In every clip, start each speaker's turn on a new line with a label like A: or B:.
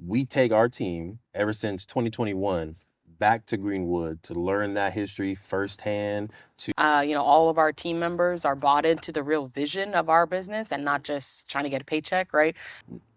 A: we take our team ever since 2021 back to Greenwood to learn that history firsthand.
B: All of our team members are bought into the real vision of our business and not just trying to get a paycheck, right?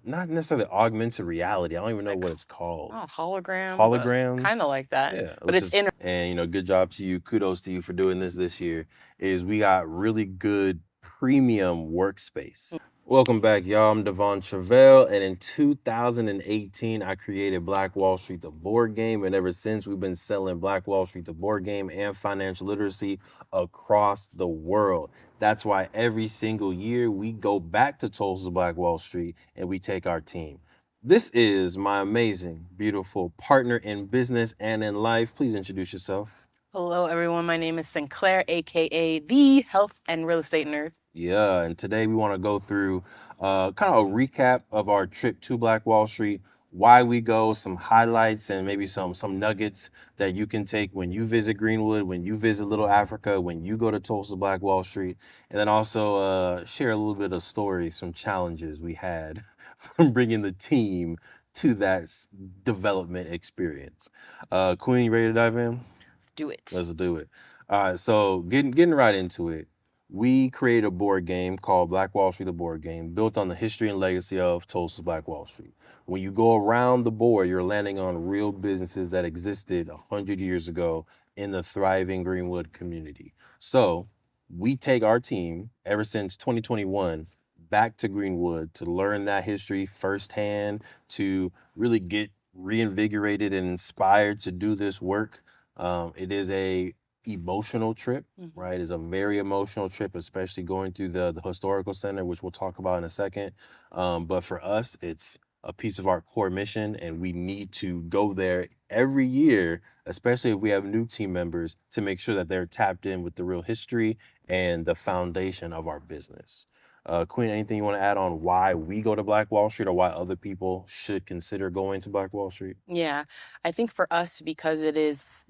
A: Not necessarily augmented reality. I don't even know
B: Like,
A: what it's called.
B: oh, hologram, but kind of
A: Holograms.
B: like that.
A: Yeah,
B: But
A: which
B: it's
A: is,
B: in.
A: and good job to you. Kudos to you for doing this year. Is we got really good premium workspace. Welcome back, y'all. I'm Devon Travel, and in 2018, I created Black Wall Street, the board game, and ever since we've been selling Black Wall Street, the board game, and financial literacy across the world. That's why every single year we go back to Tulsa Black Wall Street and we take our team. This is my amazing, beautiful partner in business and in life. Please introduce yourself.
B: Hello, everyone. My name is Sinclair, aka the Health and Real Estate Nerd.
A: Yeah, and today we want to go through kind of a recap of our trip to Black Wall Street, why we go, some highlights, and maybe some nuggets that you can take when you visit Greenwood, when you visit Little Africa, when you go to Tulsa Black Wall Street, and then also share a little bit of stories, some challenges we had from bringing the team to that development experience. Queen, you ready to dive in?
B: Let's do it.
A: Let's do it. All right, so getting right into it, we created a board game called Black Wall Street, the board game, built on the history and legacy of Tulsa Black Wall Street. When you go around the board, you're landing on real businesses that existed 100 years ago in the thriving Greenwood community. So we take our team ever since 2021 back to Greenwood to learn that history firsthand, to really get reinvigorated and inspired to do this work. It is a emotional trip, right? It's a very emotional trip, especially going through the historical center, which we'll talk about in a second. But for us, it's a piece of our core mission, and we need to go there every year, especially if we have new team members, to make sure that they're tapped in with the real history and the foundation of our business. Queen, anything you want to add on why we go to Black Wall Street or why other people should consider going to Black Wall Street?
B: Yeah, I think for us, because it is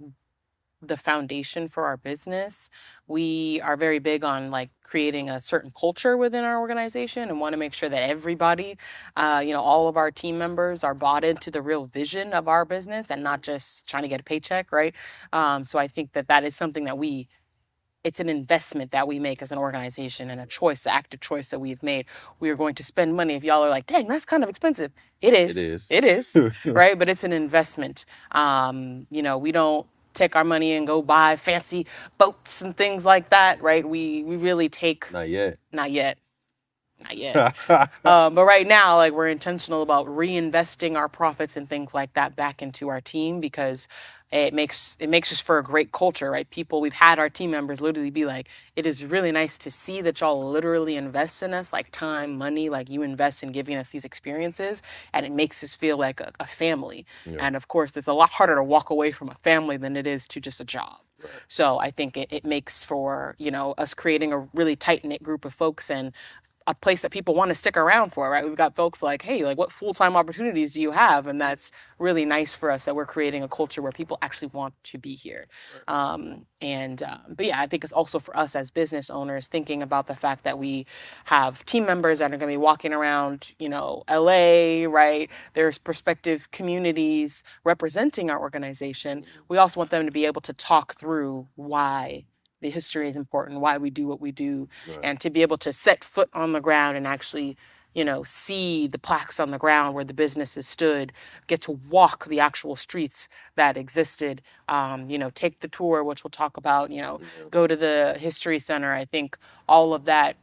B: the foundation for our business, we are very big on like creating a certain culture within our organization and want to make sure that everybody, all of our team members are bought into the real vision of our business and not just trying to get a paycheck, right? So I think that is something that it's an investment that we make as an organization and a choice, an active choice that we've made. We are going to spend money. If y'all are like, dang, that's kind of expensive. It
A: It
B: is.
A: is.
B: It is, right? But it's an investment. We don't take our money and go buy fancy boats and things like that, right? We really take.
A: Not yet.
B: Not yet. Not yet. But right now, like we're intentional about reinvesting our profits and things like that back into our team because it makes us for a great culture, right? We've had our team members literally be like, it is really nice to see that y'all literally invest in us, like time, money, like you invest in giving us these experiences, and it makes us feel like a family.
A: Yeah.
B: And of course, it's a lot harder to walk away from a family than it is to just a job.
A: Right.
B: So I think it makes for, us creating a really tight-knit group of folks and a place that people want to stick around for, right? We've got folks like, hey, like what full-time opportunities do you have? And that's really nice for us that we're creating a culture where people actually want to be here. But yeah, I think it's also for us as business owners thinking about the fact that we have team members that are going to be walking around, LA, right? There's prospective communities representing our organization. We also want them to be able to talk through why the history is important, why we do what we do, right. And to be able to set foot on the ground and actually, see the plaques on the ground where the businesses stood, get to walk the actual streets that existed, take the tour, which we'll talk about, go to the history center. I think all of that,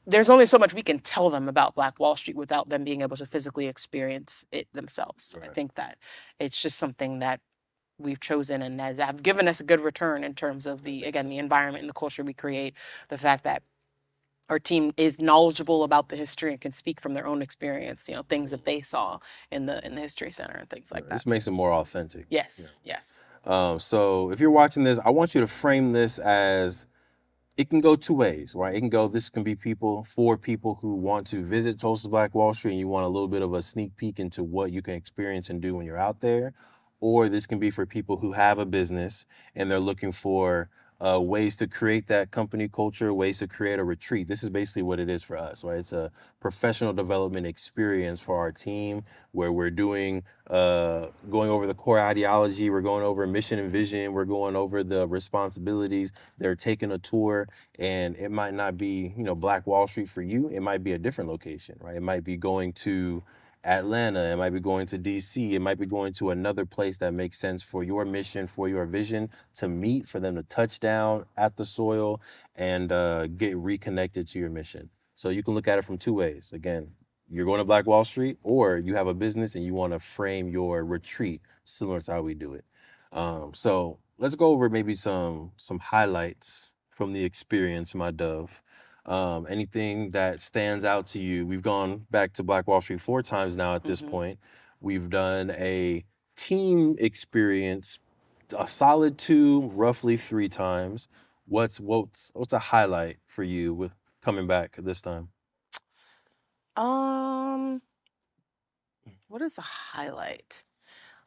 B: there's only so much we can tell them about Black Wall Street without them being able to physically experience it themselves. So right. I think that it's just something that we've chosen and have given us a good return in terms of the environment and the culture we create, the fact that our team is knowledgeable about the history and can speak from their own experience, things that they saw in the history center and things like that.
A: This makes it more authentic.
B: Yes, yes.
A: So if you're watching this, I want you to frame this as it can go two ways, right? This can be for people who want to visit Tulsa Black Wall Street and you want a little bit of a sneak peek into what you can experience and do when you're out there. Or this can be for people who have a business and they're looking for ways to create that company culture, ways to create a retreat. This is basically what it is for us, right? It's a professional development experience for our team where we're doing going over the core ideology, we're going over mission and vision, we're going over the responsibilities. They're taking a tour, and it might not be, Black Wall Street for you. It might be a different location, right? It might be going to Atlanta, it might be going to DC, it might be going to another place that makes sense for your mission, for your vision to meet, for them to touch down at the soil and get reconnected to your mission. So you can look at it from two ways. Again, you're going to Black Wall Street, or you have a business and you want to frame your retreat similar to how we do it. So let's go over maybe some highlights from the experience, my dove. Anything that stands out to you? We've gone back to Black Wall Street 4 times now at this point. We've done a team experience, a solid 2, roughly 3 times. What's a highlight for you with coming back this time?
B: What is a highlight?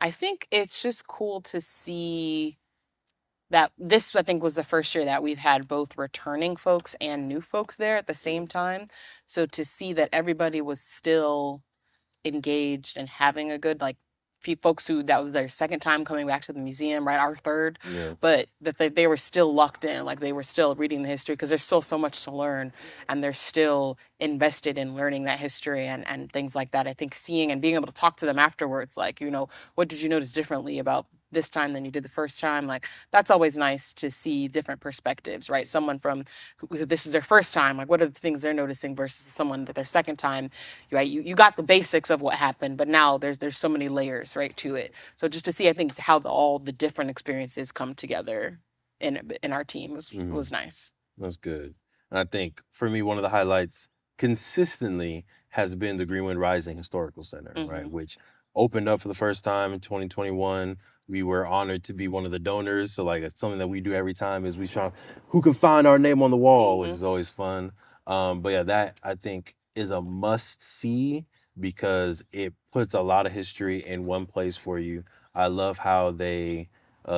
B: I think it's just cool to see that this, I think, was the first year that we've had both returning folks and new folks there at the same time. So to see that everybody was still engaged and having a good, like, few folks who that was their second time coming back to the museum, right? Our third,
A: Yeah.
B: but that they were still locked in, like they were still reading the history because there's still so much to learn, and they're still invested in learning that history and things like that. I think seeing and being able to talk to them afterwards, like, what did you notice differently about this time than you did the first time? Like, that's always nice to see different perspectives, right? Someone from who this is their first time, like, what are the things they're noticing versus someone that their second time, right? You got the basics of what happened, but now there's so many layers, right, to it. So just to see, I think, how all the different experiences come together in our team was nice.
A: That's good. And I think for me, one of the highlights consistently has been the Greenwood Rising Historical Center, right? Which opened up for the first time in 2021. We were honored to be one of the donors. So like, it's something that we do every time is we try who can find our name on the wall, which is always fun. But yeah, that I think is a must see because it puts a lot of history in one place for you. I love how they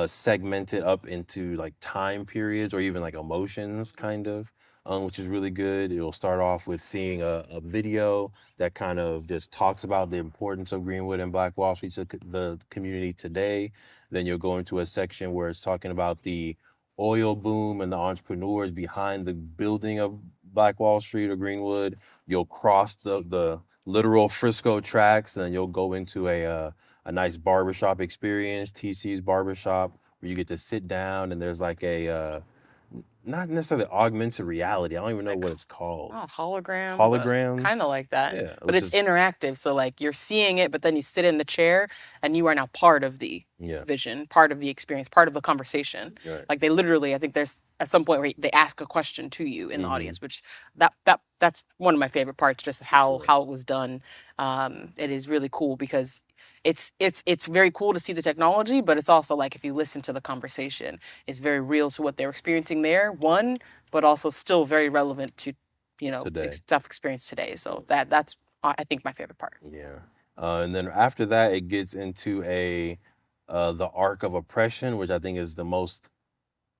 A: segment it up into like time periods or even like emotions, kind of, which is really good. It'll start off with seeing a video that kind of just talks about the importance of Greenwood and Black Wall Street to the community today. Then you'll go into a section where it's talking about the oil boom and the entrepreneurs behind the building of Black Wall Street or Greenwood. You'll cross the literal Frisco tracks, and then you'll go into a nice barbershop experience, TC's barbershop, where you get to sit down and there's like a not necessarily augmented reality. I don't even know what it's called.
B: Oh, hologram.
A: Holograms.
B: Kind of like that.
A: Yeah.
B: But it's interactive. So like you're seeing it, but then you sit in the chair and you are now part of the vision, part of the experience, part of the conversation.
A: Right.
B: Like they literally, I think there's at some point where they ask a question to you in the audience, which that's one of my favorite parts, just how it was done. It is really cool because it's very cool to see the technology, but it's also like if you listen to the conversation, it's very real to what they're experiencing there, but also still very relevant to stuff experienced today. So that's I think my favorite part.
A: Yeah. And then after that, it gets into the arc of oppression, which I think is the most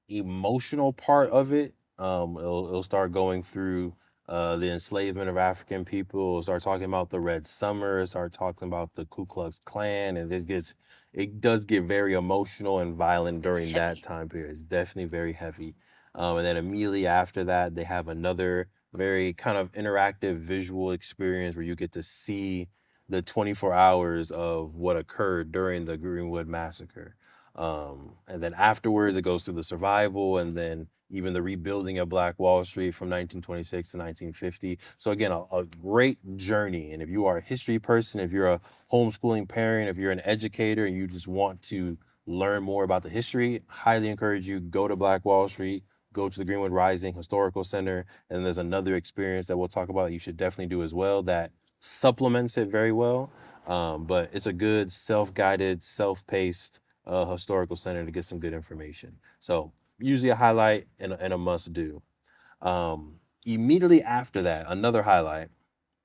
A: emotional part of it. It'll start going through the enslavement of African people. It'll start talking about the Red Summer. Start talking about the Ku Klux Klan, and it does get very emotional and violent during that time period. It's definitely very heavy. And then immediately after that, they have another very kind of interactive visual experience where you get to see the 24 hours of what occurred during the Greenwood Massacre. And then afterwards, it goes through the survival and then even the rebuilding of Black Wall Street from 1926 to 1950. So again, a great journey. And if you are a history person, if you're a homeschooling parent, if you're an educator and you just want to learn more about the history, highly encourage you, go to Black Wall Street, go to the Greenwood Rising Historical Center. And there's another experience that we'll talk about that you should definitely do as well that supplements it very well. But it's a good self-guided, self-paced historical center to get some good information. So usually a highlight and a must do. Immediately after that, another highlight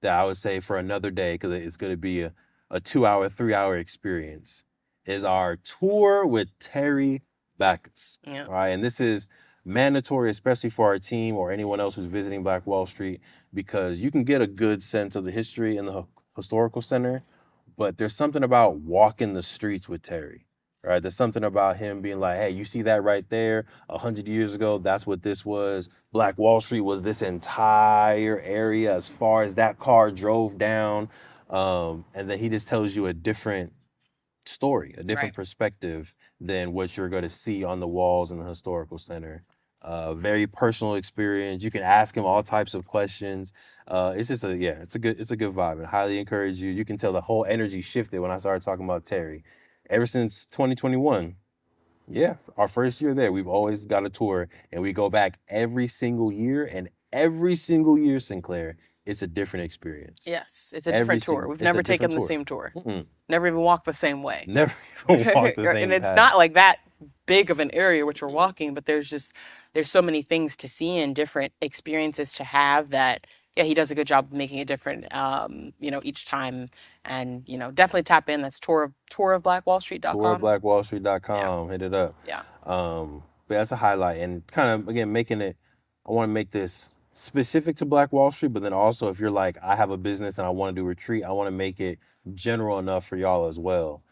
A: that I would say for another day, because it's going to be a 2-hour, 3-hour experience, is our tour with Terry Backus.
B: Yeah.
A: Right. And this is mandatory, especially for our team or anyone else who's visiting Black Wall Street, because you can get a good sense of the history in the historical center, but there's something about walking the streets with Terry, right? There's something about him being like, hey, you see that right there? 100 years ago, that's what this was. Black Wall Street was this entire area as far as that car drove down. And then he just tells you a different story, a different
B: Right.
A: perspective than what you're going to see on the walls in the historical center. Very personal experience. You can ask him all types of questions. It's just it's a good vibe, and highly encourage you. You can tell the whole energy shifted when I started talking about Terry. Ever since 2021, yeah, our first year there, we've always got a tour, and we go back every single year, and every single year, Sinclair, it's a different experience.
B: Yes, it's a different tour. We've
A: It's a
B: never
A: different
B: taken the
A: tour.
B: same tour.
A: Mm-mm.
B: Never even walked the same way.
A: Never even walked the
B: And
A: same
B: it's
A: path.
B: not like that big of an area which we're walking, but there's so many things to see and different experiences to have that yeah, he does a good job of making it different each time. And, definitely tap in. That's tourofblackwallstreet.com. Yeah.
A: Tourofblackwallstreet.com. Hit it up.
B: Yeah.
A: But that's a highlight, and kind of again making it. I want to make this specific to Black Wall Street, but then also if you're like, I have a business and I want to do retreat, I want to make it general enough for y'all as well.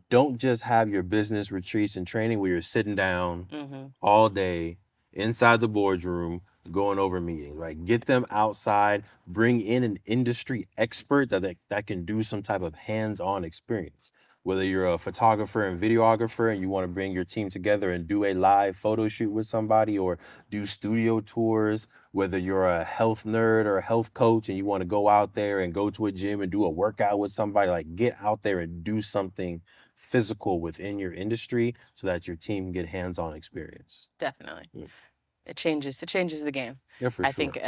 A: Don't just have your business retreats and training where you're sitting down
B: Mm-hmm.
A: all day inside the boardroom going over meetings, right? Get them outside, bring in an industry expert that can do some type of hands-on experience. Whether you're a photographer and videographer and you want to bring your team together and do a live photo shoot with somebody or do studio tours, whether you're a health nerd or a health coach and you want to go out there and go to a gym and do a workout with somebody, like get out there and do something physical within your industry so that your team can get hands-on experience.
B: Definitely.
A: Yeah.
B: It changes the game.
A: Yeah, for
B: I
A: sure.
B: think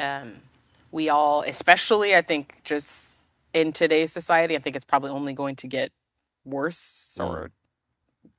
B: we all, especially I think just in today's society, I think it's probably only going to get worse or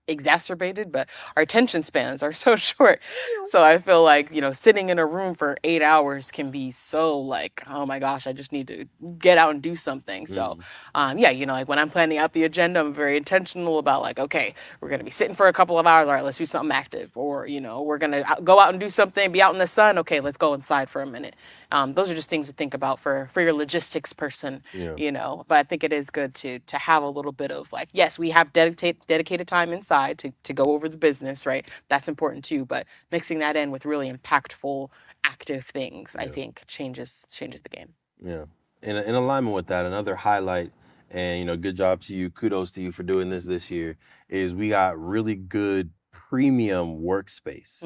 B: exacerbated, but our attention spans are so short. So I feel like, sitting in a room for 8 hours can be so like, oh my gosh, I just need to get out and do something. So, like when I'm planning out the agenda, I'm very intentional about like, okay, we're going to be sitting for a couple of hours. All right, let's do something active. Or, we're going to go out and do something, be out in the sun. Okay, let's go inside for a minute. Those are just things to think about for your logistics person, but I think it is good to have a little bit of like, yes, we have dedicated time inside to go over the business, right? That's important too, but mixing that in with really impactful, active things, I think changes the game.
A: Yeah. In alignment with that, another highlight, and good job to you, kudos to you for doing this year, is we got really good premium workspace.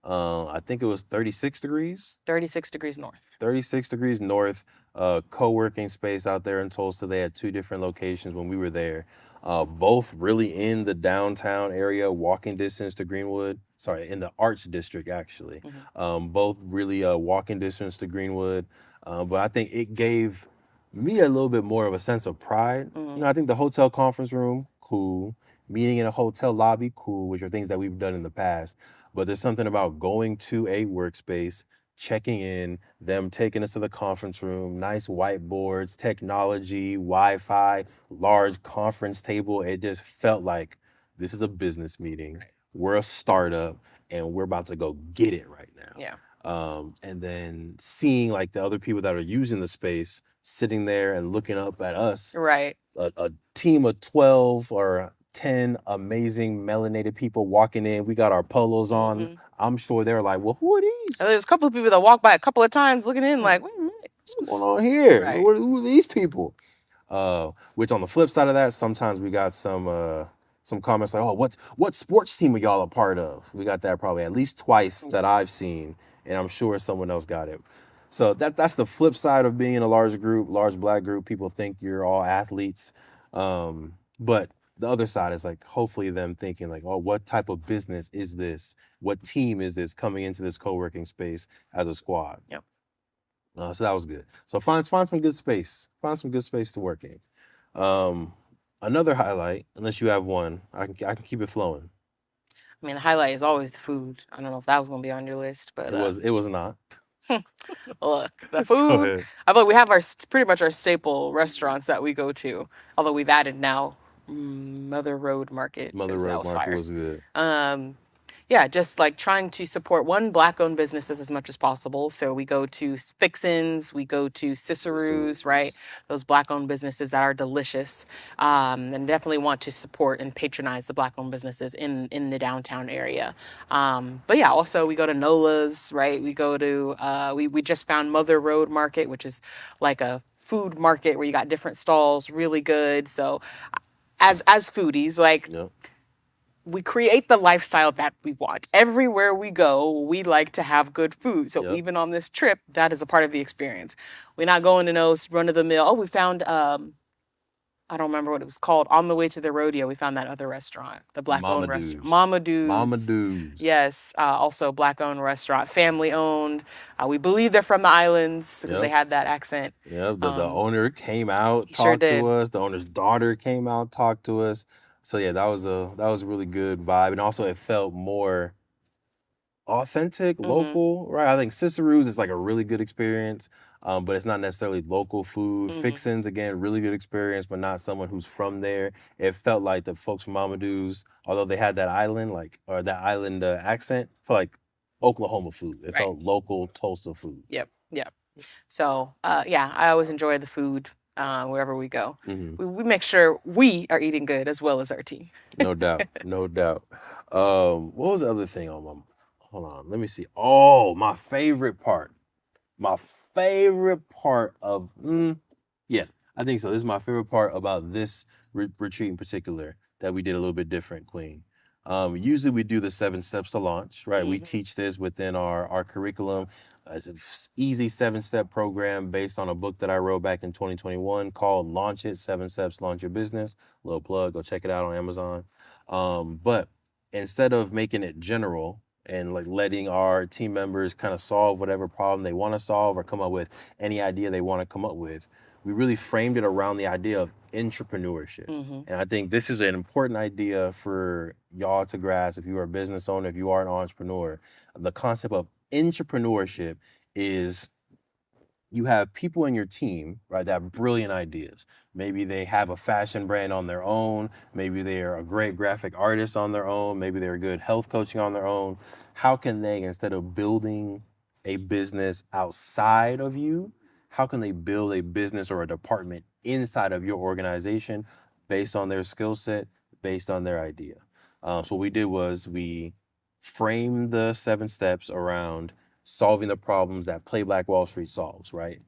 A: I think it was 36 degrees.
B: 36 degrees north.
A: 36 degrees north. Co-working space out there in Tulsa. They had 2 different locations when we were there. Both really in the downtown area, walking distance to Greenwood. Sorry, in the Arts District, actually. Both really walking distance to Greenwood. But I think it gave me a little bit more of a sense of pride. I think the hotel conference room, cool. Meeting in a hotel lobby, cool, which are things that we've done in the past. But there's something about going to a workspace, checking in, them taking us to the conference room, nice whiteboards, technology, Wi-Fi, large conference table. It just felt like this is a business meeting.
B: Right.
A: We're a startup and we're about to go get it right now.
B: Yeah.
A: And then seeing like the other people that are using the space sitting there and looking up at us.
B: Right.
A: A team of 12 or 10 amazing melanated people walking in. We got our polos on. I'm sure they're like, well, who are these?
B: There's a couple of people that walk by a couple of times looking in like, wait a minute.
A: What's going on here?
B: Right.
A: Who are these people? Which on the flip side of that, sometimes we got some comments like, oh, what sports team are y'all a part of? We got that probably at least twice that I've seen, and I'm sure someone else got it. So that's the flip side of being in a large Black group. People think you're all athletes. But the other side is like, hopefully them thinking like, oh, what type of business is this? What team is this coming into this co-working space as a squad?
B: Yep.
A: So that was good. So find some good space. Find some good space to work in. Another highlight, unless you have one, I can keep it flowing.
B: I mean, the highlight is always the food. I don't know if that was going to be on your list, but
A: it was not.
B: Look, the food. I feel like we have pretty much our staple restaurants that we go to. Although we've added now Mother Road Market.
A: Mother Road Market was good.
B: yeah, just like trying to support one Black-owned businesses as much as possible. So we go to Fixins, we go to Ciceroos, right?
A: Ciceroos.
B: Those Black-owned businesses that are delicious, and definitely want to support and patronize the Black-owned businesses in the downtown area. But yeah, also we go to Nola's, right? We go to we just found Mother Road Market, which is like a food market where you got different stalls, really good. So as foodies, like
A: Yep.
B: we create the lifestyle that we want. Everywhere we go, we like to have good food. So
A: Yep.
B: even on this trip, that is a part of the experience. We're not going to no run of the mill. Oh, we found I don't remember what it was called. On the way to the rodeo, we found that other restaurant, the black
A: Mama
B: owned restaurant,
A: Do's.
B: Mama
A: Mama
B: Do's.
A: Do's.
B: Yes, also black owned restaurant, family owned. We believe they're from the islands because they
A: Yep.
B: had that accent.
A: Yep. The owner came out,
B: He sure
A: talked to
B: did.
A: us. The owner's daughter came out, talked to us. So yeah, that was a really good vibe. And also it felt more authentic,
B: Mm-hmm.
A: local, right? I think Ciceroos is like a really good experience, but it's not necessarily local food.
B: Mm-hmm.
A: Fixins, again, really good experience, but not someone who's from there. It felt like the folks from Mamadou's, although they had that island, like, or that island accent, felt like Oklahoma food. It
B: Right.
A: felt local Tulsa food.
B: Yep. Yep. So yeah, I always enjoy the food wherever we go.
A: Hmm.
B: We make sure we are eating good as well as our team.
A: No doubt, no doubt. What was the other thing on my? Hold on, let me see. Oh, my favorite part. My favorite part of yeah, I think so. This is my favorite part about this retreat in particular that we did a little bit different, Queen. Usually we do the 7 steps to launch, right? We
B: Mm-hmm.
A: teach this within our curriculum. It's an easy 7-step program based on a book that I wrote back in 2021 called Launch It, 7 Steps Launch Your Business. Little plug, go check it out on Amazon. But instead of making it general and like letting our team members kind of solve whatever problem they want to solve or come up with any idea they want to come up with, we really framed it around the idea of entrepreneurship.
B: Mm-hmm.
A: And I think this is an important idea for y'all to grasp if you are a business owner, if you are an entrepreneur. The concept of entrepreneurship is you have people in your team, right, that have brilliant ideas. Maybe they have a fashion brand on their own. Maybe they are a great graphic artist on their own. Maybe they're good health coaching on their own. How can they, instead of building a business outside of you, how can they build a business or a department inside of your organization based on their skill set, based on their idea? So what we did was we framed the 7 steps around solving the problems that Play Black Wall Street solves, right?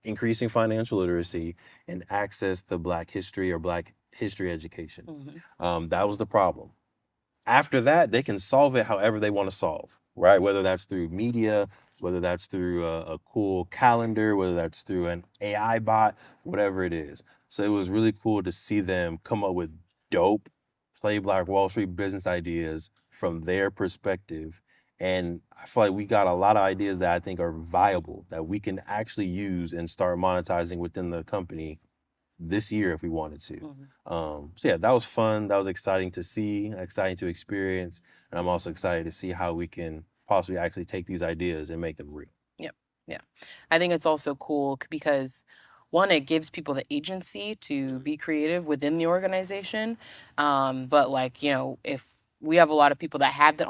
A: Increasing financial literacy and access to Black history or Black history education.
B: Mm-hmm.
A: That was the problem. After that, they can solve it however they want to solve, right? Whether that's through media, whether that's through a cool calendar, whether that's through an AI bot, whatever it is. So it was really cool to see them come up with dope Play Black Wall Street business ideas from their perspective. And I feel like we got a lot of ideas that I think are viable that we can actually use and start monetizing within the company this year if we wanted to. So yeah, that was fun. That was exciting to see, exciting to experience, and I'm also excited to see how we can possibly actually take these ideas and make them real.
B: Yep. Yeah. I think it's also cool because one, it gives people the agency to be creative within the organization. But like, if we have a lot of people that have that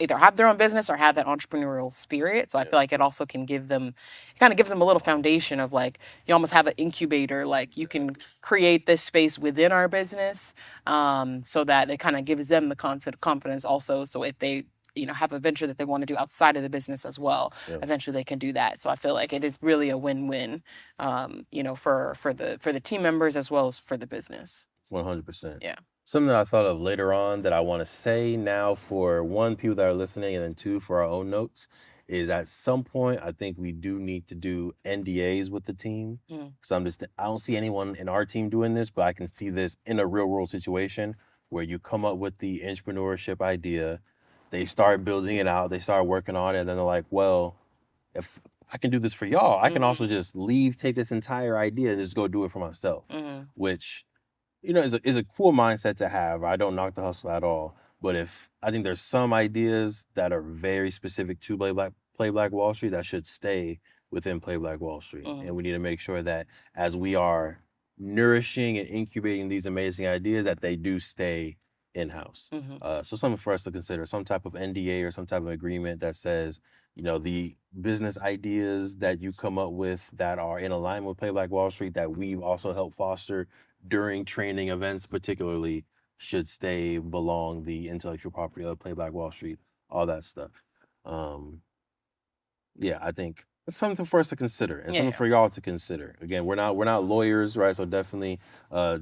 B: either have their own business or have that entrepreneurial spirit. So I
A: Yeah.
B: feel like it also can give them, it kind of gives them a little foundation of like, you almost have an incubator, like you can create this space within our business, so that it kind of gives them the confidence also. So if they have a venture that they want to do outside of the business as well,
A: Yeah.
B: eventually they can do that. So I feel like it is really a win-win, for the team members as well as for the business.
A: 100%.
B: Yeah.
A: Something that I thought of later on that I want to say now for one, people that are listening, and then two, for our own notes, is at some point I think we do need to do NDAs with the team.
B: Mm.
A: Because I don't see anyone in our team doing this, but I can see this in a real world situation where you come up with the entrepreneurship idea, they start building it out, they start working on it, and then they're like, well, if I can do this for y'all, I can also just leave, take this entire idea and just go do it for myself, which is a cool mindset to have. I don't knock the hustle at all. But if I think there's some ideas that are very specific to Play Black Wall Street that should stay within Play Black Wall Street. And we need to make sure that as we are nourishing and incubating these amazing ideas, that they do stay in-house.
B: Hmm.
A: So something for us to consider, some type of NDA or some type of agreement that says, the business ideas that you come up with that are in alignment with Play Black Wall Street that we've also helped foster during training events, particularly, should stay belong the intellectual property of Play Black Wall Street, all that stuff. Um, yeah, I think it's something for us to consider and something
B: Yeah.
A: for y'all to consider. Again, we're not lawyers, right? So definitely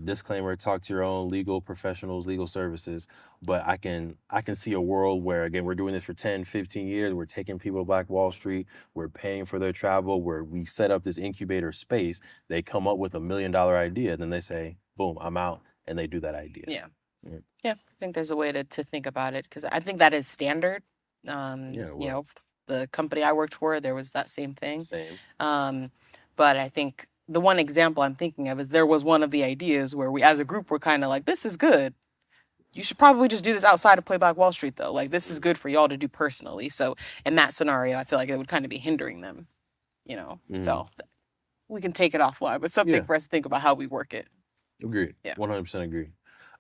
A: disclaimer, talk to your own legal professionals, legal services. But I can see a world where again we're doing this for 10, 15 years. We're taking people to Black Wall Street, we're paying for their travel, where we set up this incubator space, they come up with $1 million idea, then they say, boom, I'm out, and they do that idea.
B: Yeah.
A: Yeah,
B: Yeah. I think there's a way to think about it because I think that is standard.
A: yeah,
B: You
A: well,
B: know, the company I worked for, there was that same thing.
A: same.
B: Um, but I think the one example I'm thinking of is there was one of the ideas where we as a group were kind of like, this is good. You should probably just do this outside of Play Black Wall Street though. Like this is good for y'all to do personally. So in that scenario, I feel like it would kind of be hindering them, you know.
A: Mm-hmm.
B: So we can take it offline, but something
A: Yeah.
B: for us to think about how we work it.
A: Agreed.
B: Yeah.
A: 100% agree.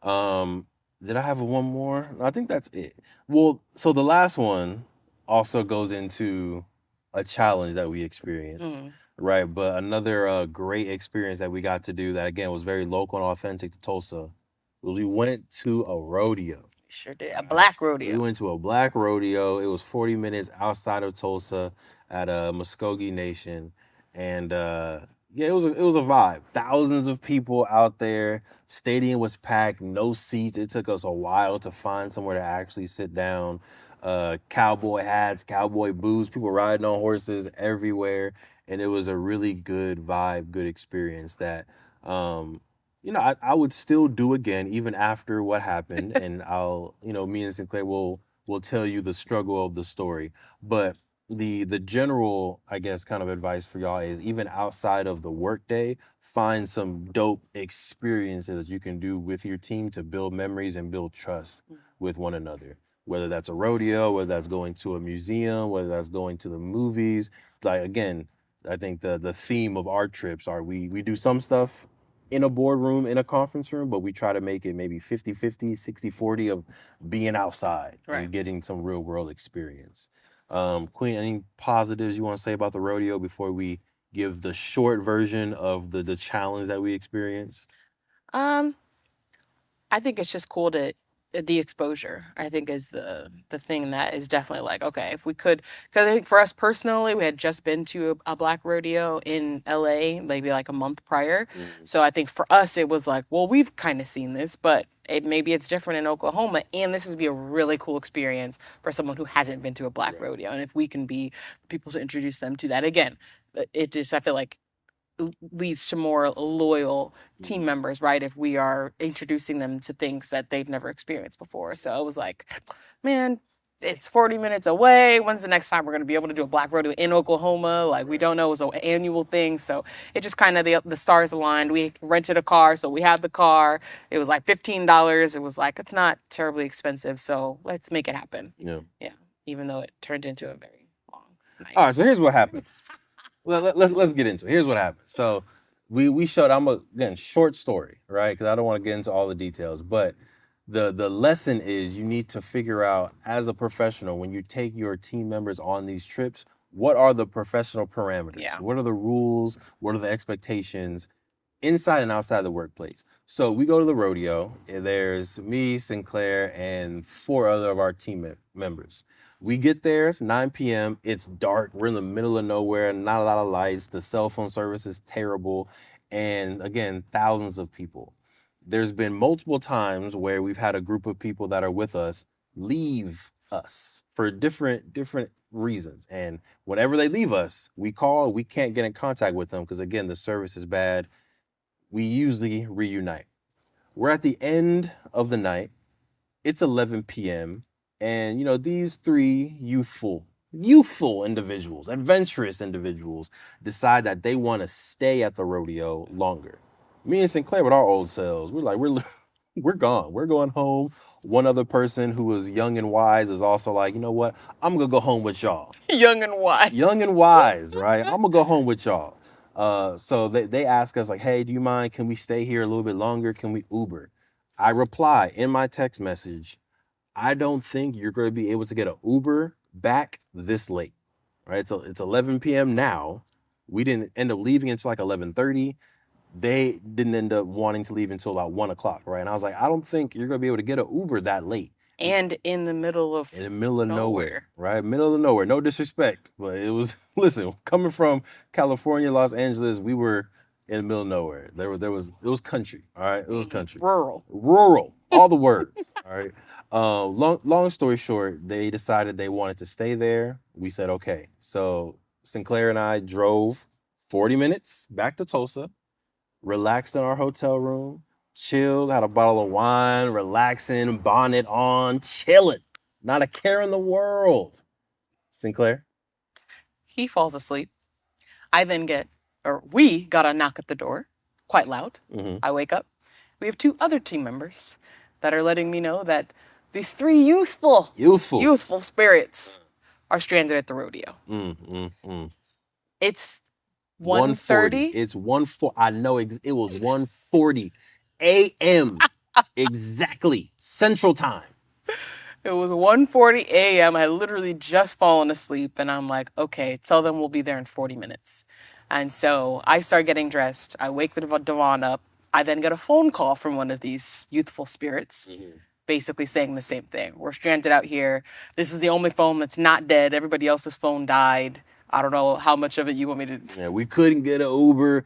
A: Um, did I have one more? I think that's it. Well, so the last one also goes into a challenge that we experienced,
B: Mm,
A: right? But another great experience that we got to do that again was very local and authentic to Tulsa was we went to a rodeo.
B: sure did. A
A: Right.
B: black
A: We
B: rodeo.
A: went to a black rodeo. It was 40 minutes outside of Tulsa at Muskogee Nation, and yeah, it was a vibe. Thousands of people out there. Stadium was packed, no seats. It took us a while to find somewhere to actually sit down. Cowboy hats, cowboy boots, people riding on horses everywhere, and it was a really good vibe, good experience that um, I would still do again even after what happened, and me and Sinclair will tell you the struggle of the story. But the general, I guess, kind of advice for y'all is even outside of the workday, find some dope experiences that you can do with your team to build memories and build trust with one another. Whether that's a rodeo, whether that's going to a museum, whether that's going to the movies. Like again, I think the theme of our trips are we do some stuff in a boardroom, in a conference room, but we try to make it maybe 50-50, 60-40 of being outside
B: Right.
A: and getting some real world experience. Queen, any positives you want to say about the rodeo before we give the short version of the challenge that we experienced?
B: Um, I think it's just cool to the exposure. I think is the thing that is definitely like okay, if we could, because I think for us personally, we had just been to a black rodeo in LA maybe like a month prior.
A: Mhm.
B: So I think for us it was like, well, we've kind of seen this, but maybe it's different in Oklahoma, and this would be a really cool experience for someone who hasn't been to a black
A: Right.
B: rodeo, and if we can be people to introduce them to that again, it just I feel like leads to more loyal team
A: Mhm.
B: members, right? If we are introducing them to things that they've never experienced before. So it was like, man, it's 40 minutes away. When's the next time we're going to be able to do a black rodeo in Oklahoma? Like, we don't know. It was an annual thing. So it just kind of, the stars aligned. We rented a car. So we had the car. It was like $15. It was like, it's not terribly expensive. So let's make it happen.
A: Yeah.
B: Yeah. Even though it turned into a very long night.
A: All right, so here's what happened. Let's get into it. Here's what happened. So we showed. Again, short story, right? Because I don't want to get into all the details. But the lesson is you need to figure out as a professional when you take your team members on these trips, what are the professional parameters?
B: Yeah.
A: What are the rules? What are the expectations inside and outside the workplace? So we go to the rodeo. And there's me, Sinclair, and four other of our team members. We get there, it's 9 p.m. It's dark. We're in the middle of nowhere, not a lot of lights. The cell phone service is terrible. And again, thousands of people. There's been multiple times where we've had a group of people that are with us leave us for different reasons. And whenever they leave us, we call, we can't get in contact with them because again, the service is bad. We usually reunite. We're at the end of the night. It's 11 p.m. And these three youthful individuals, adventurous individuals, decide that they want to stay at the rodeo longer. Me and Sinclair with our old selves, we're like, we're gone. We're going home. One other person who was young and wise is also like, you know what? I'm gonna go home with y'all.
B: Young and wise.
A: Young and wise, right? I'm gonna go home with y'all. So they ask us like, hey, do you mind? Can we stay here a little bit longer? Can we Uber? I reply in my text message, I don't think you're going to be able to get an Uber back this late. Right? So it's 11 p.m. now. We didn't end up leaving until like 11:30. They didn't end up wanting to leave until about 1 o'clock, right? And I was like, I don't think you're gonna be able to get an Uber that late.
B: And in the middle of
A: In the middle of nowhere,
B: nowhere.
A: right? Middle of nowhere. No disrespect, but it was listen, coming from California, Los Angeles, we were in the middle of nowhere. It was country, all right? It was country.
B: Rural.
A: Rural. All the words. All right. Long story short, they decided they wanted to stay there. We said okay. So Sinclair and I drove 40 minutes back to Tulsa, relaxed in our hotel room, chilled, had a bottle of wine, relaxing, bonnet on, chilling. Not a care in the world. Sinclair?
B: He falls asleep. I then we got a knock at the door, quite loud.
A: Mm-hmm.
B: I wake up. We have two other team members that are letting me know that these three youthful spirits are stranded at the rodeo. It's 1:30.
A: It's 1:40. I know it was 1:40 a.m. exactly Central Time.
B: It was 1:40 a.m. I had literally just fallen asleep, and I'm like, okay, tell them we'll be there in 40 minutes. And so I start getting dressed. I wake the Devon up. I then get a phone call from one of these youthful spirits, basically saying the same thing. We're stranded out here. This is the only phone that's not dead. Everybody else's phone died. I don't know how much of it you want me to.
A: Yeah, we couldn't get an Uber,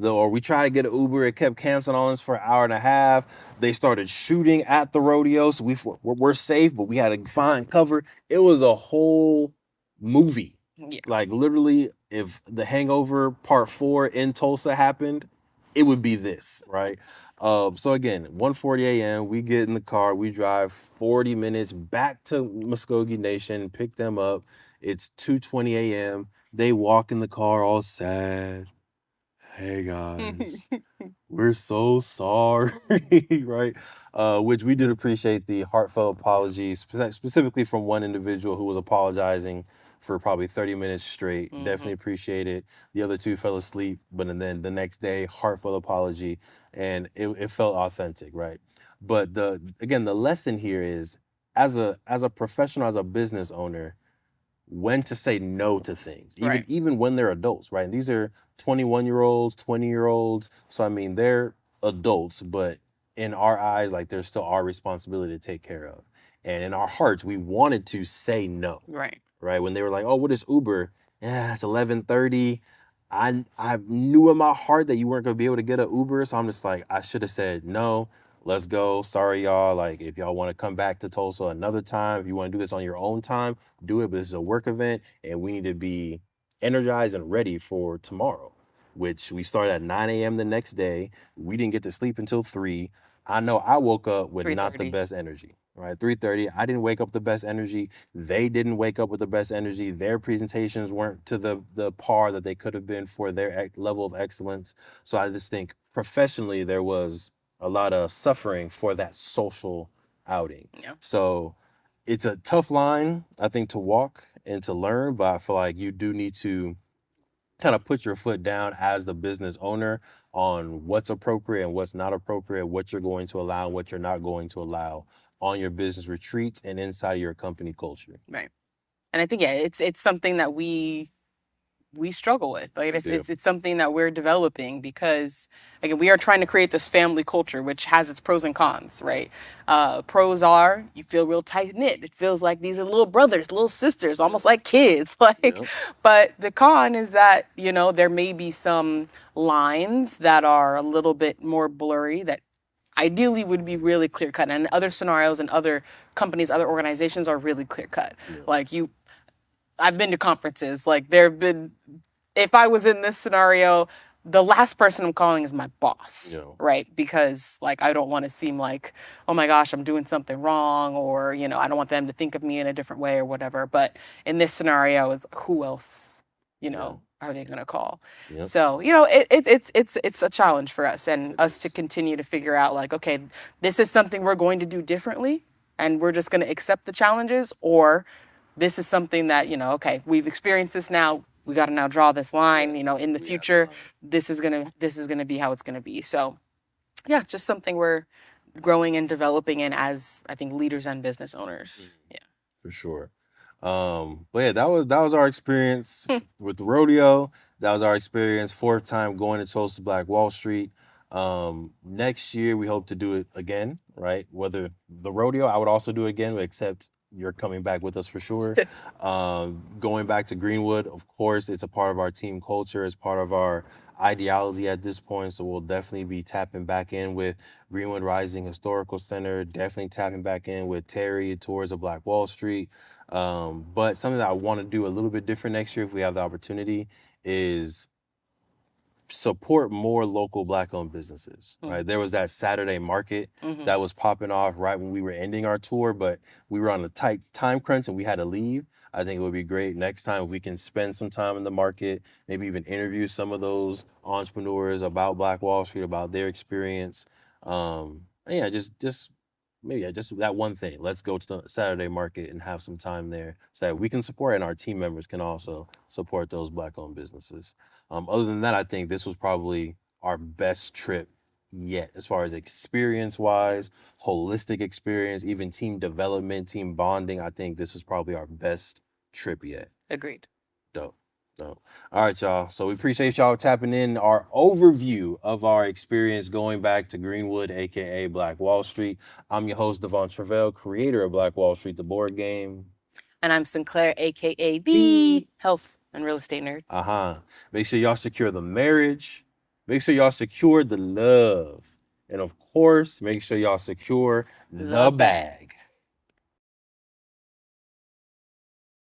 A: or we tried to get an Uber. It kept canceling on us for an hour and a half. They started shooting at the rodeo, so we're safe, but we had to find cover. It was a whole movie.
B: Yeah.
A: Like literally, if The Hangover Part 4 in Tulsa happened, it would be this, right? So again, 1:40 a.m. We get in the car, we drive 40 minutes back to Muskogee Nation, pick them up. It's 2:20 a.m. They walk in the car all sad. Hey guys, we're so sorry, right? Which we did appreciate the heartfelt apologies, specifically from one individual who was apologizing for probably 30 minutes straight. Definitely appreciate it. The other two fell asleep, but and then the next day, heartfelt apology, and it felt authentic, right? But the lesson here is as a professional, as a business owner, when to say no to things,
B: Right.
A: even when they're adults, right? And these are 21-year-olds, 20-year-olds. So I mean, they're adults, but in our eyes, like there's still our responsibility to take care of. And in our hearts, we wanted to say no,
B: Right.
A: right? When they were like, "Oh, what is Uber?" Yeah, it's 11:30. I knew in my heart that you weren't gonna be able to get an Uber, so I'm just like, I should have said no. Let's go. Sorry, y'all. Like, if y'all want to come back to Tulsa another time, if you want to do this on your own time, do it. But this is a work event, and we need to be energized and ready for tomorrow, which we started at 9 a.m. the next day. We didn't get to sleep until 3. I know I woke up with not the
B: 3:30.
A: best energy, right? 3:30. I didn't wake up with the best energy. They didn't wake up with the best energy. Their presentations weren't to the par that they could have been for their level of excellence. So I just think professionally there was a lot of suffering for that social outing.
B: Yeah.
A: So it's a tough line, I think, to walk and to learn, but I feel like you do need to kind of put your foot down as the business owner on what's appropriate and what's not appropriate, what you're going to allow and what you're not going to allow on your business retreats and inside your company culture.
B: Right. And I think, yeah, it's something that we struggle with. Like it's something that we're developing because again, we are trying to create this family culture, which has its pros and cons, right? Pros are you feel real tight knit. It feels like these are little brothers, little sisters, almost like kids. Like, but the con is that, there may be some lines that are a little bit more blurry that ideally would be really clear cut. And other scenarios and other companies, other organizations are really clear cut. Like I've been to conferences. Like if I was in this scenario, the last person I'm calling is my boss, right? Because like I don't want to seem like, oh my gosh, I'm doing something wrong, or I don't want them to think of me in a different way or whatever. But in this scenario, it's who else, are they going to call? So it's a challenge for us and us to continue to figure out like, okay, this is something we're going to do differently, and we're just going to accept the challenges, or this is something that, okay, we've experienced this now. We got to now draw this line, in the future, this is going to be how it's going to be. So yeah, just something we're growing and developing in as I think leaders and business owners.
A: For sure. But yeah, that was our experience with the rodeo. That was our experience. Fourth time going to Tulsa Black Wall Street. Next year we hope to do it again, right? Whether the rodeo, I would also do it again, except you're coming back with us for sure. Going back to Greenwood, of course, it's a part of our team culture. It's part of our ideology at this point. So we'll definitely be tapping back in with Greenwood Rising Historical Center. Definitely tapping back in with Terry towards of Black Wall Street. But something that I want to do a little bit different next year if we have the opportunity is support more local Black-owned businesses, right? There was that Saturday market that was popping off right when we were ending our tour, but we were on a tight time crunch and we had to leave. I think it would be great next time if we can spend some time in the market, maybe even interview some of those entrepreneurs about Black Wall Street, about their experience. And yeah, just maybe just that one thing. Let's go to the Saturday market and have some time there so that we can support and our team members can also support those Black-owned businesses. Other than that, I think this was probably our best trip yet, as far as experience wise, holistic experience, even team development, team bonding. I think this is probably our best trip yet.
B: Agreed.
A: Dope. Dope. All right, y'all. So we appreciate y'all tapping in our overview of our experience going back to Greenwood, aka Black Wall Street. I'm your host, Devon Travel, creator of Black Wall Street, the board game.
B: And I'm Sinclair, aka the health and real estate nerd.
A: Make sure y'all secure the marriage. Make sure y'all secure the love. And of course, make sure y'all secure the bag.